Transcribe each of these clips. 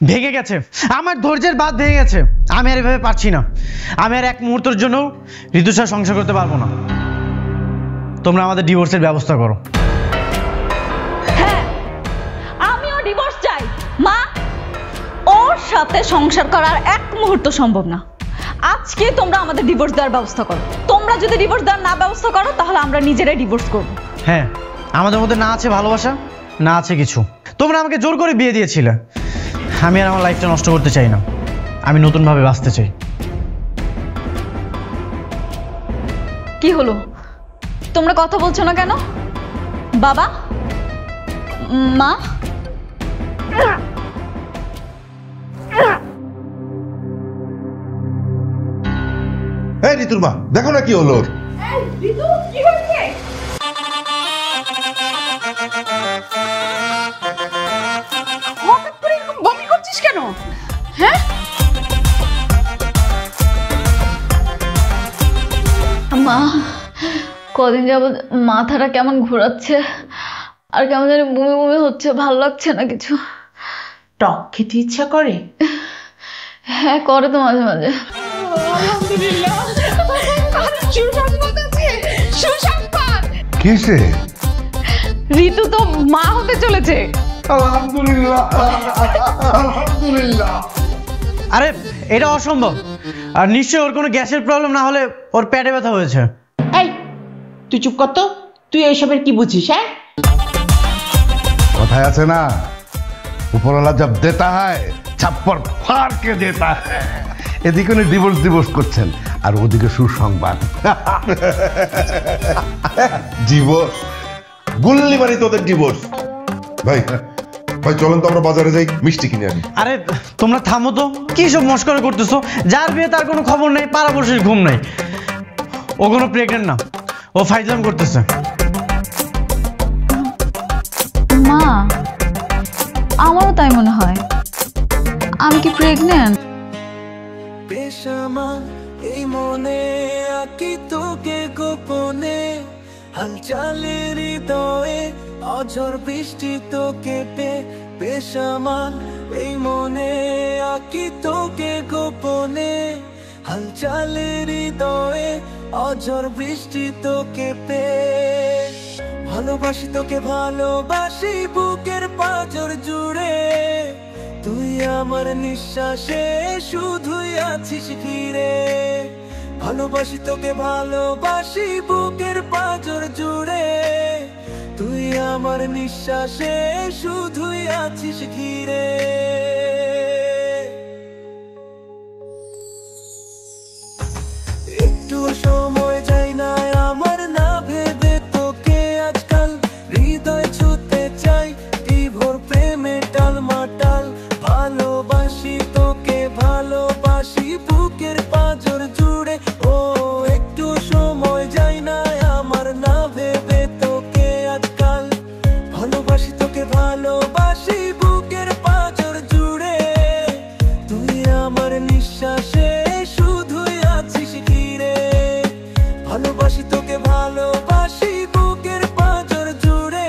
ভেঙে গেছে, আমার ধৈর্যের বাঁধ ভেঙে গেছে। আমি আর এভাবে পারছি না। আমি আর এক মুহূর্তের জন্য ঋতুর সাথে সংসার করতে পারবো না। তোমরা আমাদের ডিভোর্সের ব্যবস্থা করো। হ্যাঁ, আমিও ডিভোর্স চাই। মা, ওর সাথে সংসার করার এক মুহূর্ত সম্ভব না। আজকে তোমরা আমাদের ডিভোর্স দেওয়ার ব্যবস্থা করো। তোমরা যদি ডিভোর্স দেওয়ার না ব্যবস্থা করো তাহলে আমরা নিজেরাই ডিভোর্স করব। হ্যাঁ, আমাদের মধ্যে না আছে ভালোবাসা, না আছে কিছু। তোমরা আমাকে জোর করে বিয়ে দিয়েছিলে। আমি আর আমার লাইফটা নষ্ট করতে চাই না। আমি নতুনভাবে বাঁচতে চাই। কি হলো, তোমরা কথা বলছো না কেন? বাবা, মা, এই ঋতুর মা, দেখো না কি হলো। হঠাৎ করে এরকম বমি করছিস কেন? হ্যাঁ, মা, কদিন যাবত মাথাটা কেমন ঘোরাচ্ছে আর কেমন জানি বমি বমি হচ্ছে, ভালো লাগছে না কিছু। টক খেতে ইচ্ছা করে? হ্যাঁ, করে তো মাঝে মাঝে। আলহামদুলিল্লাহ, সুসংবাদ আছে, সুসংবাদ। কিসে? ঋতু তো মা হতে চলেছে। আলহামদুলিল্লাহ, আলহামদুলিল্লাহ। আরে এটা অসম্ভব। আর নিশ্চয়ই ওর কোনো গ্যাসের প্রবলেম না হলে ওর পেটে ব্যথা হয়েছে। এই, তুই চুপ কর তো। তুই এইসবের কি বুঝিস? হ্যাঁ, কথায় আছে না, উপরওয়ালা জব দেতা হয় ছাপ্পর ফাড় কে দেতা হয়। এদিকে উনি ডিভোর্স করছেন আর ওদিকে সুসংবাদ। ডিভোর্স? গুল্লি মারি তোদের ডিভোর্স। ভাই ভাই চলেন তো আমরা বাজারে যাই, মিষ্টি কিনে আনি। আরে তোমরা থামো তো, কি সব মস্করা করতেছো? যার বিয়ে তার কোনো খবর নেই, পাড়াপড়শির ঘুম নেই। ও কোনো প্রেগনেন্ট না, ও ফাইজলাম করতেছে। মা, আমারও তাই মনে হয়। আমি কি প্রেগন্যান্ট? বেশামা এই মনে আঁকি তোকে গোপনে, হালচালের হৃদয়ে অঝড় বৃষ্টি তোকে পে। বেশামান এই মনে আঁকি তোকে গোপনে, হালচালের হৃদয়ে অঝড় বৃষ্টি তোকে পে। ভালোবাসি তোকে ভালোবাসি বুকের পাঁজর জুড়ে, তুই আমার নিঃশ্বাসে শুধুই আছিস ঘিরে। ভালোবাসি তোকে ভালোবাসি বুকের পাঁজর জুড়ে, তুই আমার নিঃশ্বাসে শুধুই আছিস ঘিরে। একটু সময় যাই না আমার না ভেবে তোকে আজকাল, হৃদয় ছুতে চাই বিভোর প্রেমে টালমাটাল। ভালোবাসি তোকে ভালোবাসি বুকের পাঁজর জুড়ে, ও একটু সময় যাই না আমার না ভেবে তোকে আজকাল। ভালোবাসি তোকে ভালোবাসি বুকের পাঁজর জুড়ে, তুই আমার নিঃশ্বাসে শুধুই আছিস ঘিরে। ভালোবাসি তোকে ভালোবাসি বুকের পাঁজর জুড়ে,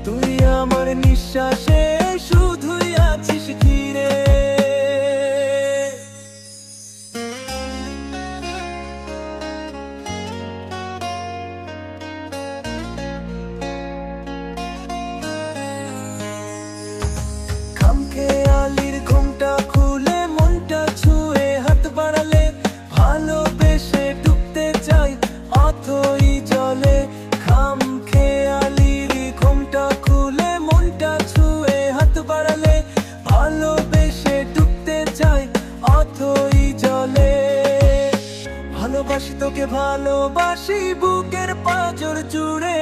তুই আমার নিঃশ্বাসে শুধুই আছিস ঘিরে। খামখেয়ালির ঘুমটা খুলে মনটা ছুঁয়ে হাত বাড়ালে, ভালোবেসে ডুবতে চাই অথই জলে। খামখেয়ালির ঘুমটা খুলে মনটা ছুঁয়ে হাত বাড়ালে, ভালোবেসে ডুবতে চাই অথই জলে। ভালোবাসি তোকে ভালোবাসি বুকের পাঁজর জুড়ে,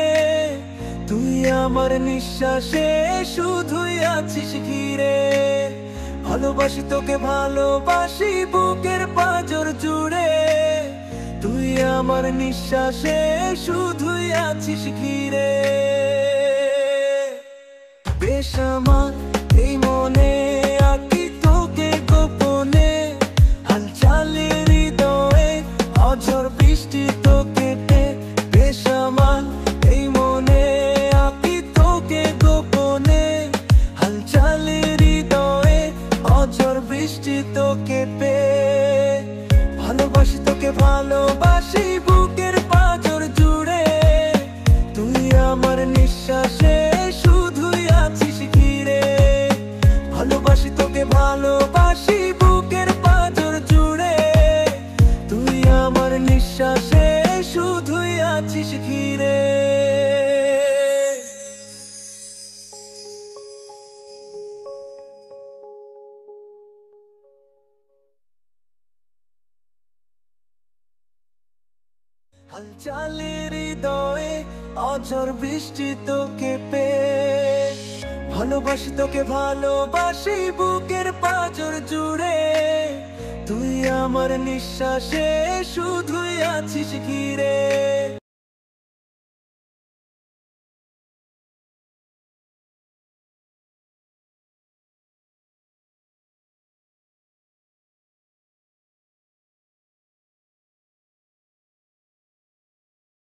তুই আমার নিঃশ্বাসে শুধুই আছিস ঘিরে। ভালোবাসি তোকে ভালোবাসি বুকের পাঁজর জুড়ে, তুই আমার নিঃশ্বাসে শুধুই আছিস ঘিরে। বেশামান এই মনে আঁকি তোকে গোপনে, হালচালের হৃদয়ে অঝড় বৃষ্টি তোকে পে। বেশামান এই মনে আঁকি তোকে গোপনে, হালচালের হৃদয়ে বৃষ্টি তোকে পেয়ে ভালোবাসি তোকে ভালোবাসি বুকের পাঁজর জুড়ে তুই আমার নিঃশ্বাসে শুধুই আছিস ঘিরে ভালোবাসি তোকে ভালোবাসি বুকের পাঁজর জুড়ে তুই আমার নিঃশ্বাসে শুধুই আছিস ঘিরে হালচালের হৃদয়ে অঝড় বৃষ্টি তোকে পেয়ে ভালোবাসি তোকে ভালোবাসি বুকের পাঁজর জুড়ে তুই আমার নিঃশ্বাসে শুধুই আছিস ঘিরে